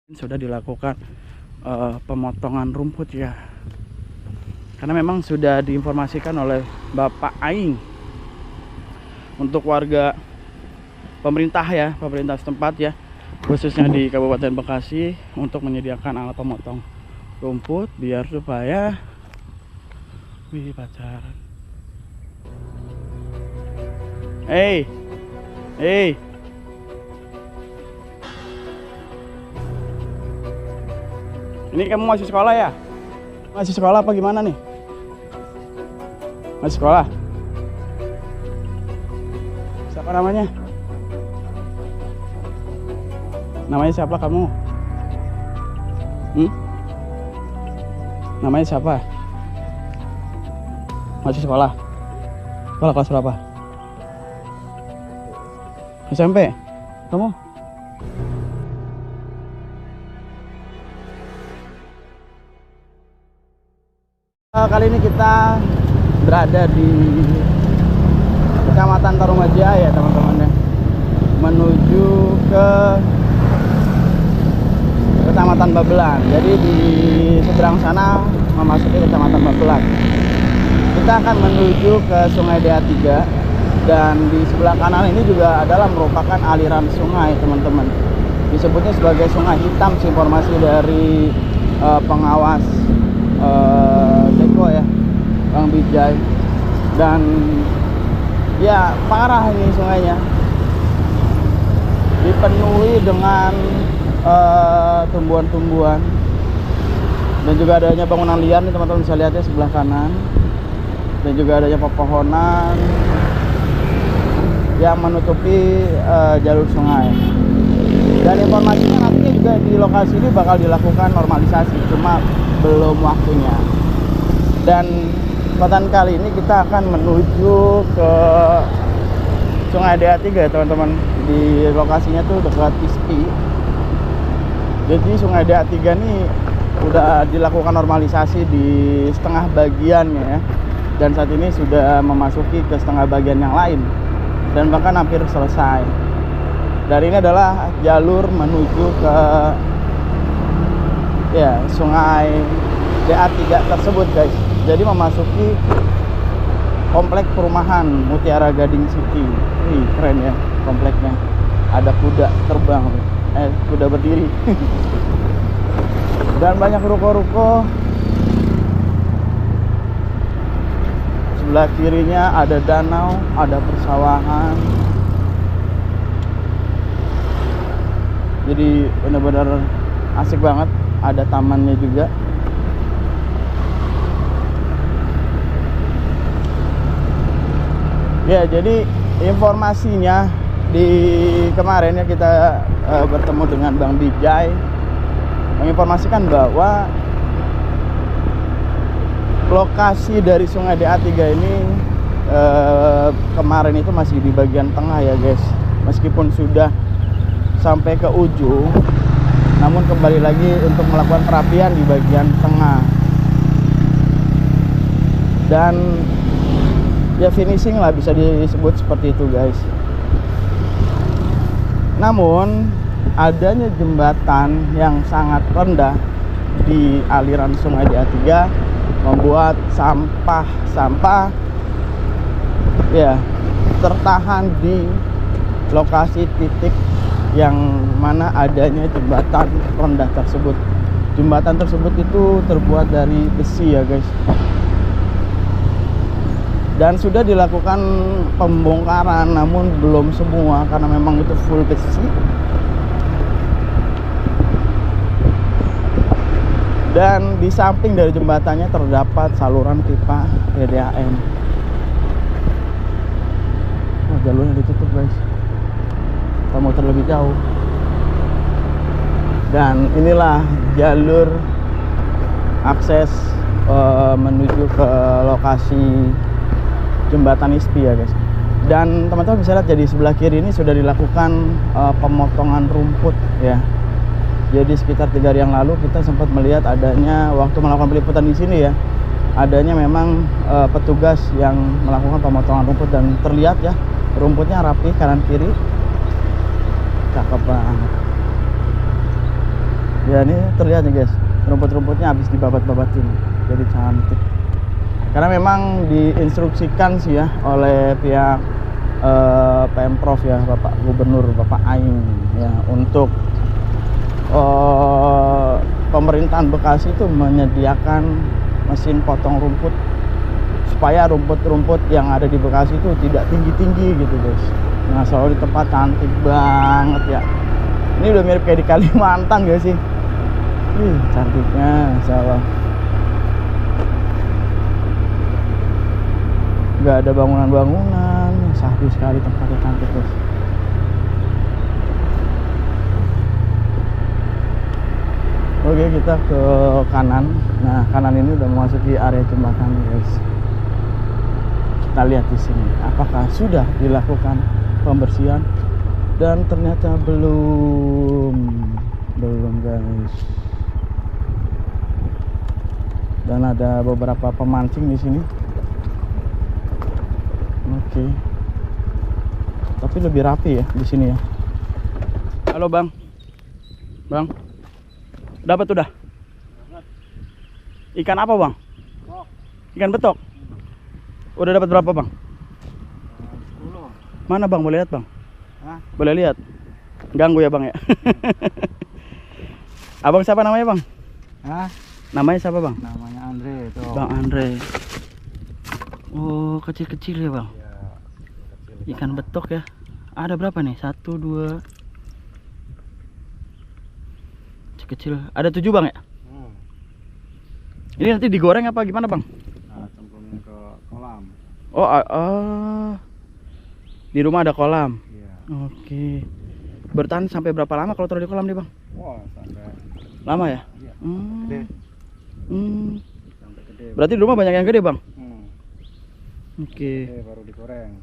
Sudah dilakukan pemotongan rumput ya, karena memang sudah diinformasikan oleh Bapak Aing untuk warga pemerintah setempat ya, khususnya di Kabupaten Bekasi, untuk menyediakan alat pemotong rumput biar supaya pacaran. Hey. Ini kamu masih sekolah ya? Masih sekolah apa gimana nih? Masih sekolah? Siapa namanya? Namanya siapa kamu? Namanya siapa? Masih sekolah? Sekolah kelas berapa? SMP? Kamu? Kali ini kita berada di Kecamatan Tarumaja ya teman-teman ya, menuju ke Kecamatan Babelan. Jadi di seberang sana memasuki Kecamatan Babelan. Kita akan menuju ke Sungai DA3, dan di sebelah kanan ini juga adalah merupakan aliran sungai teman-teman. Disebutnya sebagai Sungai Hitam, informasi dari pengawas Deko ya, Bang Bijay. Dan ya parah ini sungainya, dipenuhi dengan tumbuhan-tumbuhan, dan juga adanya bangunan liar nih teman-teman, bisa lihat ya sebelah kanan, dan juga adanya pepohonan yang menutupi jalur sungai. Dan informasinya nantinya juga di lokasi ini bakal dilakukan normalisasi, cuma belum waktunya. Dan kesempatan kali ini kita akan menuju ke Sungai DA3 ya teman-teman. Di lokasinya tuh dekat ISPI. Jadi Sungai DA3 ini udah dilakukan normalisasi di setengah bagiannya ya, dan saat ini sudah memasuki ke setengah bagian yang lain, dan bahkan hampir selesai. Dan ini adalah jalur menuju ke ya Sungai DA3 tersebut guys. Jadi memasuki komplek perumahan Mutiara Gading City. Wih, keren ya kompleknya. Ada kuda terbang, kuda berdiri. Dan banyak ruko-ruko. Sebelah kirinya ada danau, ada persawahan. Jadi benar-benar asik banget. Ada tamannya juga. Ya, jadi informasinya di kemarin ya kita bertemu dengan Bang Bijay, menginformasikan bahwa lokasi dari Sungai DA3 ini kemarin itu masih di bagian tengah ya guys. Meskipun sudah sampai ke ujung, namun kembali lagi untuk melakukan perapian di bagian tengah. Dan ya finishing lah, bisa disebut seperti itu guys. Namun adanya jembatan yang sangat rendah di aliran Sungai DA3 membuat sampah ya tertahan di lokasi titik yang mana adanya jembatan rendah tersebut. Jembatan tersebut itu terbuat dari besi ya guys, dan sudah dilakukan pembongkaran, namun belum semua karena memang itu full besi. Dan di samping dari jembatannya terdapat saluran pipa PDAM. Oh, jalurnya ditutup guys, kita mau terlebih jauh. Dan inilah jalur akses menuju ke lokasi jembatan ISPI ya guys. Dan teman-teman bisa lihat, jadi sebelah kiri ini sudah dilakukan pemotongan rumput ya. Jadi sekitar 3 hari yang lalu kita sempat melihat adanya, waktu melakukan peliputan di sini ya, adanya memang petugas yang melakukan pemotongan rumput, dan terlihat ya rumputnya rapi kanan kiri, cakep banget. Ya ini terlihat nih guys, rumput-rumputnya habis dibabat-babatin, jadi cantik. Karena memang diinstruksikan sih ya oleh pihak Pemprov ya, Bapak Gubernur, Bapak Aing ya, untuk pemerintahan Bekasi itu menyediakan mesin potong rumput supaya rumput-rumput yang ada di Bekasi itu tidak tinggi-tinggi gitu guys. Nah selalu di tempat cantik banget ya. Ini udah mirip kayak di Kalimantan gak sih? Cantiknya insyaallah. Gak ada bangunan-bangunan, sahdu sekali tempatnya, cantik guys. Oke, kita ke kanan. Nah, kanan ini udah memasuki area jembatan guys. Kita lihat di sini apakah sudah dilakukan pembersihan, dan ternyata belum guys. Dan ada beberapa pemancing di sini. Oke. Tapi lebih rapi ya di sini ya. Halo Bang. Bang. Dapat udah? Ikan apa Bang? Ikan betok. Udah dapat berapa Bang? 10. Mana Bang, boleh lihat Bang? Hah? Boleh lihat? Ganggu ya Bang ya? Abang siapa namanya Bang? Hah? Namanya siapa Bang? Namanya Andre itu. Bang Andre. Oh, kecil-kecil ya Bang? Ya, kecil. Ikan betok ya. Ada berapa nih? 1, 2. Kecil. Ada 7 Bang ya? Ini nanti digoreng apa gimana Bang? Nah, cemplungin ke kolam. Oh, di rumah ada kolam. Iya. Oke. Bertahan sampai berapa lama kalau taruh di kolam nih Bang? Wah, sampai Lama ya? iya. Gede. Sampai gede. Berarti di rumah banyak yang gede Bang? Oke. Gede baru digoreng.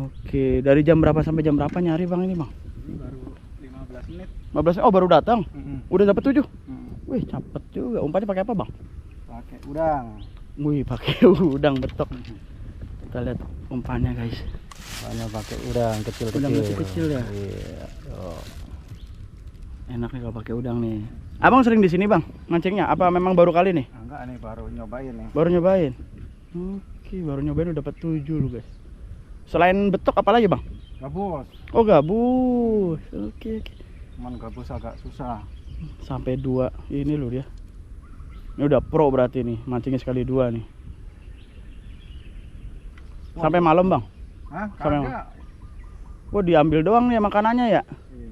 Oke. Dari jam berapa sampai jam berapa nyari Bang ini Bang? Ini baru 15 menit. 15. Oh, baru datang. Udah dapat 7. Wih, cepet juga. Umpannya pakai apa Bang? Pakai udang. Wih, pakai udang betok. Kita lihat umpannya guys. Soalnya pakai udang kecil-kecil. Udang kecil-kecil ya. Iya. Oh. Enak nih kalau pakai udang nih. Abang sering di sini Bang mancingnya? Apa memang baru kali nih? Enggak nih, baru nyobain nih. Baru nyobain. Oke, baru nyobain udah dapat 7 lu guys. Selain betok apa lagi Bang? Gabus. Oh, gabus. Oke. Cuman gabus agak susah. Sampai 2 ini loh dia. Ini udah pro berarti nih, mancingnya sekali 2 nih. Sampai malam Bang? Hah? Sampai Kagak. Wah, diambil doang nih makanannya ya? Iya.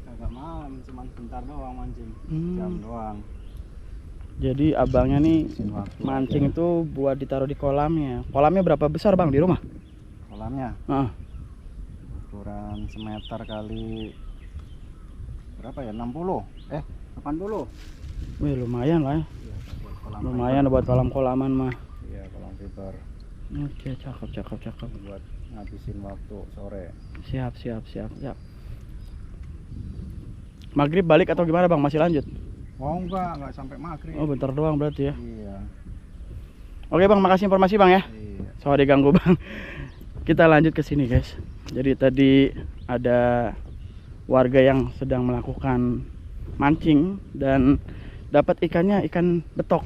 Kagak malam, cuman bentar doang mancing. Jam doang. Jadi abangnya nih Waktu mancing aja. itu buat ditaruh di kolamnya. Kolamnya berapa besar Bang di rumah? Kolamnya ukuran semeter kali berapa ya, 60 80. Wih, lumayan lah ya. Iya, buat kolam Lumayan buat kolam-kolaman mah. Iya, kolam fiber Oke, cakep. buat ngabisin waktu sore. Siap. Maghrib balik atau gimana Bang? Masih lanjut? Oh enggak sampai maghrib. Oh, bentar doang berarti ya. Iya. Oke Bang, makasih informasi Bang ya. Iya. Sorry ganggu Bang. Kita lanjut ke sini guys. Jadi tadi ada warga yang sedang melakukan mancing dan dapat ikannya ikan betok,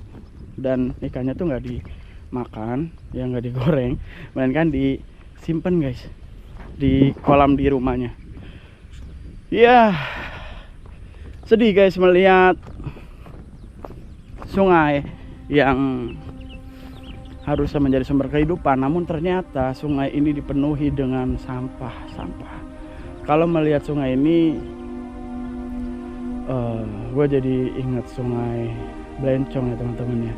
dan ikannya tuh nggak dimakan, ya nggak digoreng, melainkan disimpan guys di kolam di rumahnya. Ya, sedih guys melihat sungai yang harusnya menjadi sumber kehidupan, namun ternyata sungai ini dipenuhi dengan sampah. Kalau melihat sungai ini, gue jadi ingat sungai Blencong ya teman-teman ya,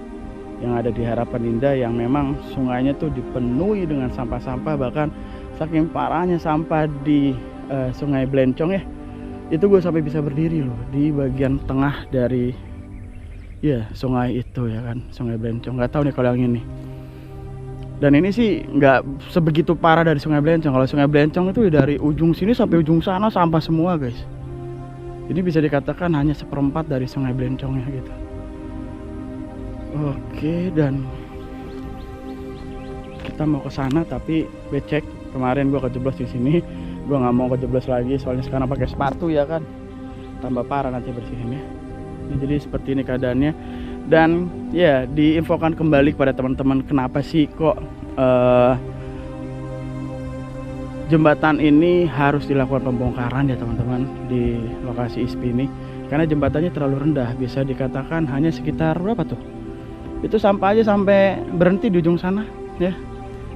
yang ada di Harapan Indah, yang memang sungainya tuh dipenuhi dengan sampah-sampah. Bahkan saking parahnya sampah di sungai Blencong ya, itu gue sampai bisa berdiri loh di bagian tengah dari sungai itu ya kan, sungai Blencong. Nggak tahu nih kalau yang ini. Dan ini sih nggak sebegitu parah dari sungai Blencong. Kalau sungai Blencong itu dari ujung sini sampai ujung sana sampah semua guys. Ini bisa dikatakan hanya 1/4 dari sungai Blencongnya gitu. Oke, dan kita mau ke sana tapi becek. Kemarin gua kejeblos di sini, gua nggak mau kejeblos lagi soalnya sekarang pakai sepatu ya kan. Tambah parah nanti bersihinnya. Jadi seperti ini keadaannya. Dan ya diinfokan kembali kepada teman-teman kenapa sih kok jembatan ini harus dilakukan pembongkaran ya teman-teman di lokasi ISPI ini. Karena jembatannya terlalu rendah, bisa dikatakan hanya sekitar berapa tuh? Itu sampai aja sampai berhenti di ujung sana ya.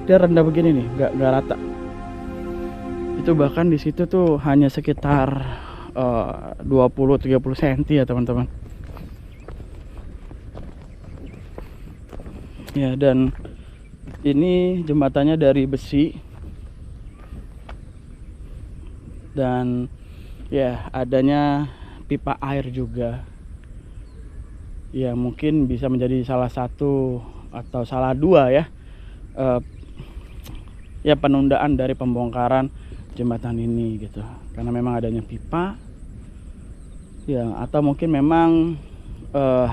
Dia rendah begini nih, nggak rata. Itu bahkan di situ tuh hanya sekitar 20-30 cm ya teman-teman. Ya, dan ini jembatannya dari besi. Dan ya adanya pipa air juga. Ya mungkin bisa menjadi salah satu atau salah dua ya. Ya penundaan dari pembongkaran jembatan ini gitu. Karena memang adanya pipa. Ya, atau mungkin memang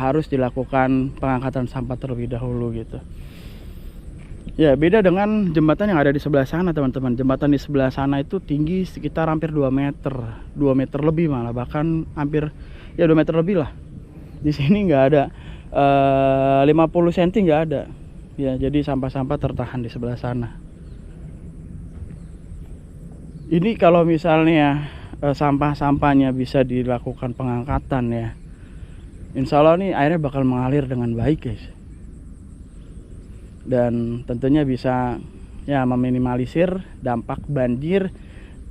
harus dilakukan pengangkatan sampah terlebih dahulu gitu. Ya beda dengan jembatan yang ada di sebelah sana teman-teman. Jembatan di sebelah sana itu tinggi sekitar hampir 2 meter, 2 meter lebih malah, bahkan hampir ya 2 meter lebih lah. Di sini nggak ada 50 cm nggak ada. Ya jadi sampah-sampah tertahan di sebelah sana. Ini kalau misalnya sampah-sampahnya bisa dilakukan pengangkatan ya, insya Allah nih airnya bakal mengalir dengan baik guys. Dan tentunya bisa ya meminimalisir dampak banjir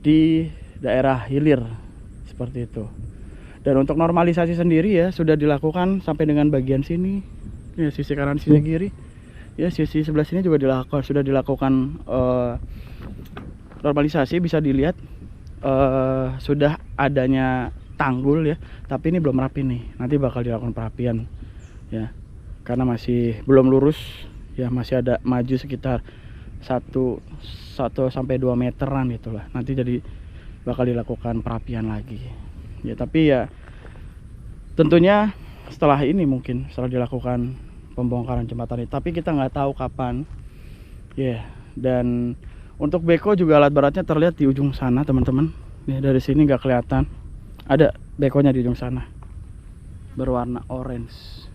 di daerah hilir seperti itu. Dan untuk normalisasi sendiri ya sudah dilakukan sampai dengan bagian sini ya, sisi kanan sisi kiri ya, sisi sebelah sini juga sudah dilakukan normalisasi. Bisa dilihat sudah adanya tanggul ya, tapi ini belum rapi nih, nanti bakal dilakukan perapian ya, karena masih belum lurus ya, masih ada maju sekitar 1 sampai 2 meteran itulah, nanti jadi bakal dilakukan perapian lagi ya. Tapi ya tentunya setelah ini mungkin setelah dilakukan pembongkaran jembatan ini, tapi kita nggak tahu kapan ya. Dan untuk beko juga alat beratnya terlihat di ujung sana teman-teman ya, dari sini nggak kelihatan. Ada bekonya di ujung sana berwarna orange.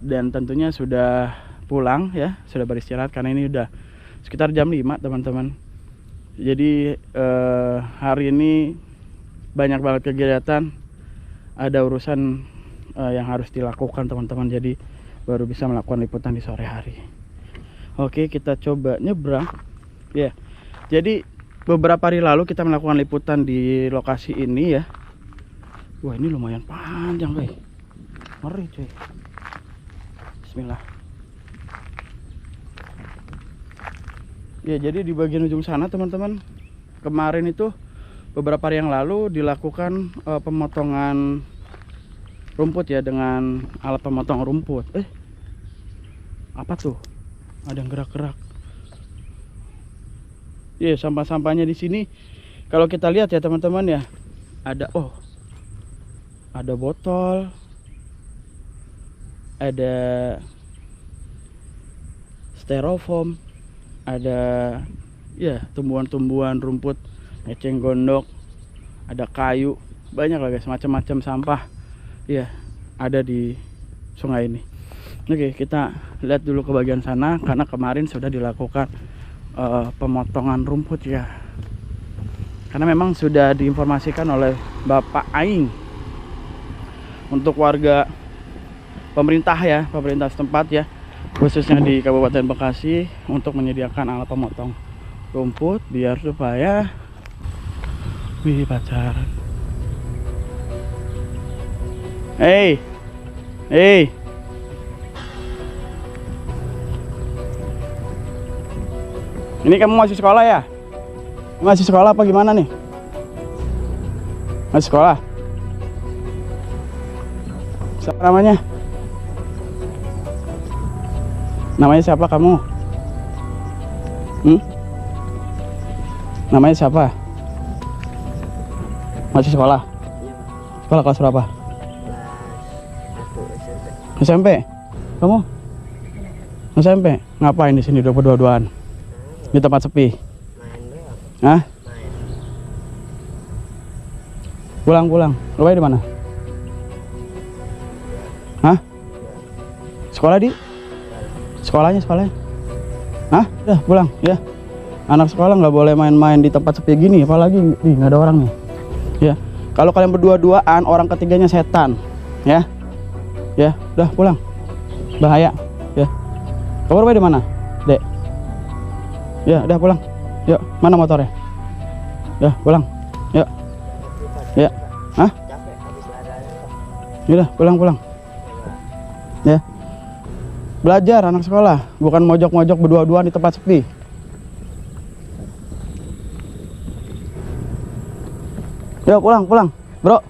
Dan tentunya sudah pulang ya, sudah beristirahat karena ini udah sekitar jam 5 teman-teman. Jadi hari ini banyak banget kegiatan, ada urusan yang harus dilakukan teman-teman, jadi baru bisa melakukan liputan di sore hari. Oke, kita coba nyebrang ya. Jadi beberapa hari lalu kita melakukan liputan di lokasi ini ya. Wah ini lumayan panjang guys, ngeri cuy. Bismillah ya. Jadi di bagian ujung sana teman-teman, kemarin itu beberapa hari yang lalu dilakukan pemotongan rumput ya, dengan alat pemotong rumput. Apa tuh, ada yang gerak-gerak ya. Sampah-sampahnya di sini kalau kita lihat ya teman-teman ya, ada botol, ada styrofoam, ada ya tumbuhan-tumbuhan rumput, eceng gondok, ada kayu, banyak lah guys, macam-macam sampah ya ada di sungai ini. Oke, kita lihat dulu ke bagian sana karena kemarin sudah dilakukan pemotongan rumput ya, karena memang sudah diinformasikan oleh Bapak Aing untuk warga pemerintah setempat ya, khususnya di Kabupaten Bekasi, untuk menyediakan alat pemotong rumput biar supaya pacaran. Hey. Ini kamu masih sekolah ya? Masih sekolah apa gimana nih? Masih sekolah? Siapa namanya? Namanya siapa kamu? Namanya siapa? Masih sekolah? Sekolah kelas berapa? SMP. Kamu? SMP. Ngapain di sini 22-an? Di tempat sepi? Main doang. Hah? Main. Pulang. Rumahnya di mana? Hah? Sekolah di? Sekolahnya? Hah? Udah pulang ya. Anak sekolah nggak boleh main-main di tempat sepi gini, apalagi nggak ada orang nih. Ya, kalau kalian berdua-duaan, orang ketiganya setan. Ya, ya, udah pulang. Bahaya. Ya. Kamu rumah di mana, Dek? Ya, udah pulang. Yuk, mana motornya? Ya, pulang. Yuk. Ya. Hah? Yaudah, pulang. Ya. Belajar anak sekolah, bukan mojok-mojok berdua-duaan di tempat sepi. Yuk, pulang, bro.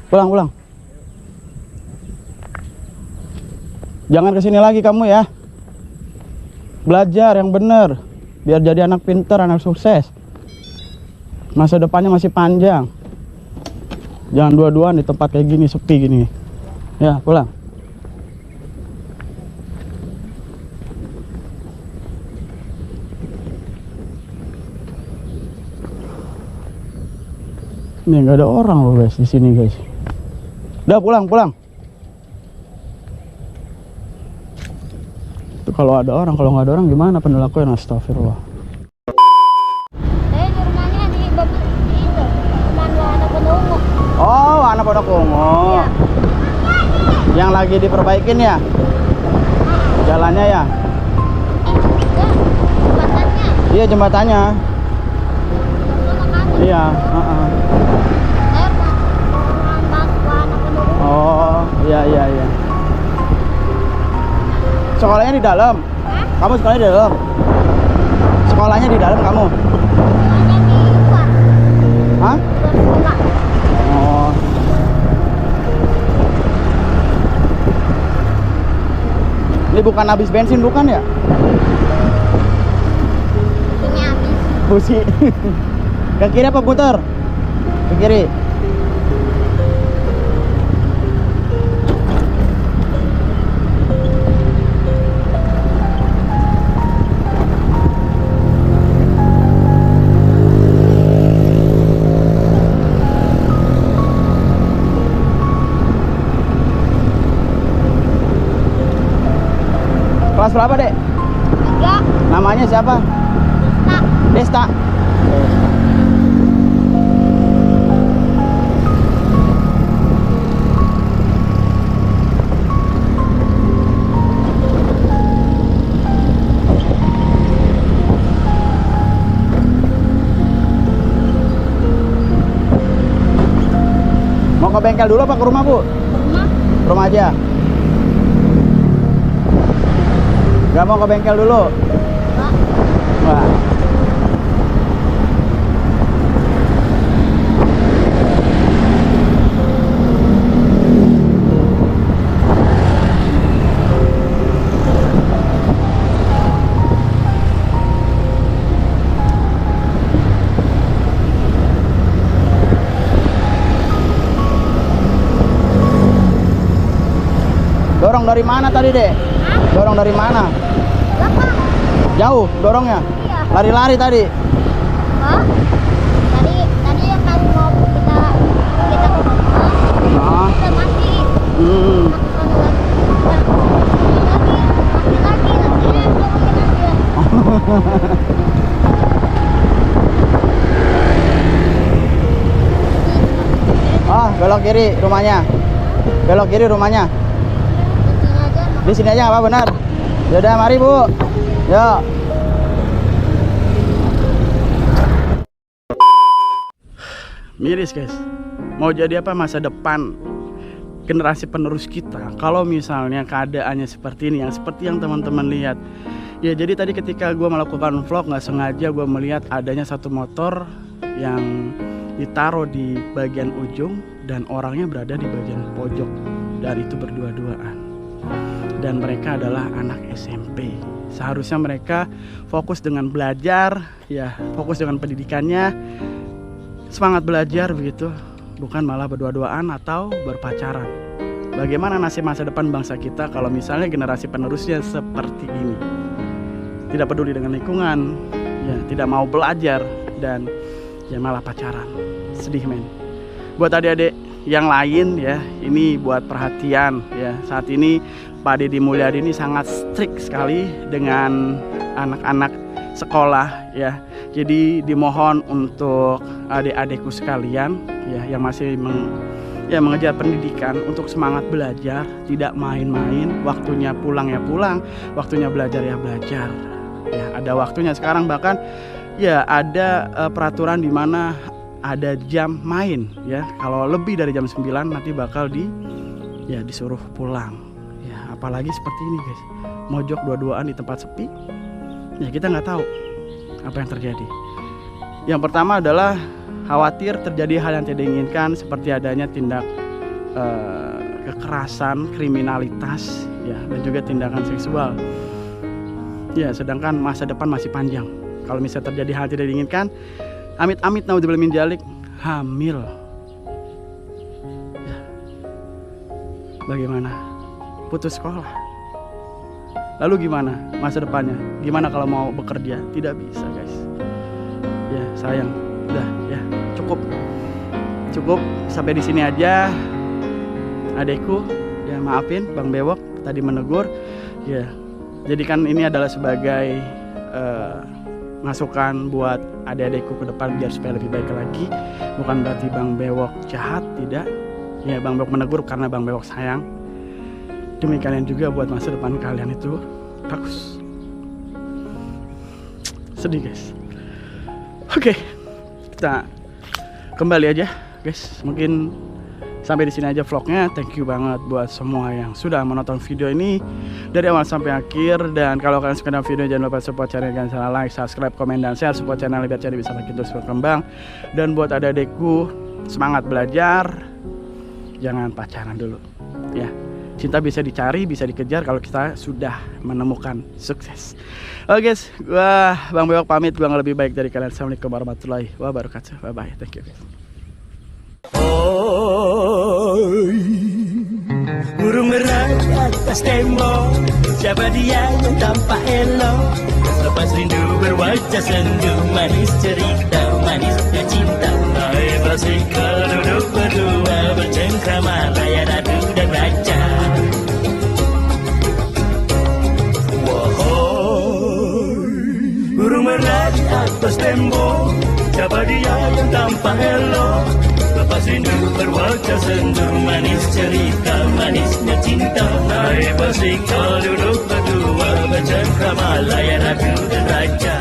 Pulang. Jangan kesini lagi kamu ya. Belajar yang bener, biar jadi anak pinter, anak sukses. Masa depannya masih panjang. Jangan dua-duaan di tempat kayak gini, sepi gini. Ya, pulang. Ini nggak ada orang loh guys di sini guys. Udah pulang. Itu kalau ada orang, kalau nggak ada orang gimana penelakuan? Astagfirullah. Di rumahnya di itu Taman Wahana Penungu. Oh, Wahana Pondok Ungu. Iya. Yang lagi diperbaikin ya? Jalannya ya? Jembatannya. Iya, jembatannya. Iya, Oh, iya. Sekolahnya di dalam. Hah? Kamu sekolahnya di dalam. Sekolahnya di dalam kamu. Sekolahnya di luar. Hah? Luar sekolah. Oh. Ini bukan habis bensin bukan ya? Ini habis. Busi. Ke kiri apa putar? Ke kiri. Kelas berapa, Dek? 3. Namanya siapa? Nah, Desta. Mau ke bengkel dulu apa ke rumah, Bu? rumah. Rumah aja. Gak mau ke bengkel dulu? Enggak. Wah. Dorong dari mana tadi, Dek? Hah? Dorong dari mana? Belakang. Jauh dorongnya? Iya. Lari-lari tadi? Hah? Tadi yang kan mau kita ke rumah. Ah. Kita mati. Hmm. Ah, belok kiri rumahnya. Belok kiri rumahnya. Di sini aja apa benar? Yaudah, mari Bu. Yuk. Miris guys. Mau jadi apa masa depan generasi penerus kita kalau misalnya keadaannya seperti ini, yang seperti yang teman-teman lihat. Ya jadi tadi ketika gue melakukan vlog nggak sengaja gue melihat adanya satu motor yang ditaruh di bagian ujung dan orangnya berada di bagian pojok, dan itu berdua-duaan. Dan mereka adalah anak SMP. Seharusnya mereka fokus dengan belajar, ya fokus dengan pendidikannya, semangat belajar begitu, bukan malah berdua-duaan atau berpacaran. Bagaimana nasib masa depan bangsa kita kalau misalnya generasi penerusnya seperti ini? Tidak peduli dengan lingkungan, ya tidak mau belajar, dan ya malah pacaran. Sedih men. Buat adik-adik yang lain ya, ini buat perhatian ya. ya. Saat ini Pak Deddy Mulyadi ini sangat strict sekali dengan anak-anak sekolah ya. Jadi dimohon untuk adik-adikku sekalian ya yang masih mengejar pendidikan untuk semangat belajar, tidak main-main, waktunya pulang ya pulang, waktunya belajar ya belajar. Ya, ada waktunya sekarang, bahkan ya ada peraturan di mana ada jam main ya. Kalau lebih dari jam 9 nanti bakal disuruh pulang. Ya, apalagi seperti ini guys. Mojok dua-duaan di tempat sepi. Ya, kita nggak tahu apa yang terjadi. Yang pertama adalah khawatir terjadi hal yang tidak diinginkan, seperti adanya tindak kekerasan, kriminalitas, ya, dan juga tindakan seksual. Ya, sedangkan masa depan masih panjang. Kalau misalnya terjadi hal tidak diinginkan, amit-amit naudzubillah min dzalik, hamil. Ya. Bagaimana? Putus sekolah. Lalu gimana masa depannya? Gimana kalau mau bekerja? Tidak bisa guys. Ya sayang. Udah ya, cukup sampai di sini aja. Adekku ya, maafin Bang Bewok tadi menegur ya. Jadi kan ini adalah sebagai masukan buat adik-adikku ke depan biar supaya lebih baik lagi. Bukan berarti Bang Bewok jahat, tidak ya. Bang Bewok menegur karena Bang Bewok sayang. Demi kalian juga, buat masa depan kalian itu bagus. Sedih guys. Oke, kita kembali aja guys. Mungkin sampai di sini aja vlognya. Thank you banget buat semua yang sudah menonton video ini dari awal sampai akhir. Dan kalau kalian suka dengan video, jangan lupa support channel, jangan salah like, subscribe, komen, dan share. Support channel biar channel bisa makin terus berkembang. Dan buat adik-adikku, semangat belajar, jangan pacaran dulu ya. Cinta bisa dicari, bisa dikejar kalau kita sudah menemukan sukses. Oke guys, gua Bang Bewok pamit. Gua lebih baik dari kalian. Assalamualaikum warahmatullahi wabarakatuh. Bye bye. Thank you guys. Burung merah di atas tembok, siapa dia yang tampak elok? Lepas rindu berwajah sendu, manis cerita, manisnya cinta. Hai basikal duduk berdua, bercengkrama layar adu dan raja. Burung merah di atas tembok, siapa dia yang tampak elok? Lepas rindu berwajah sendu, manis cerita, manisnya cinta. Naik basikal duduk berdua, bercengkrama layar adu dan raja.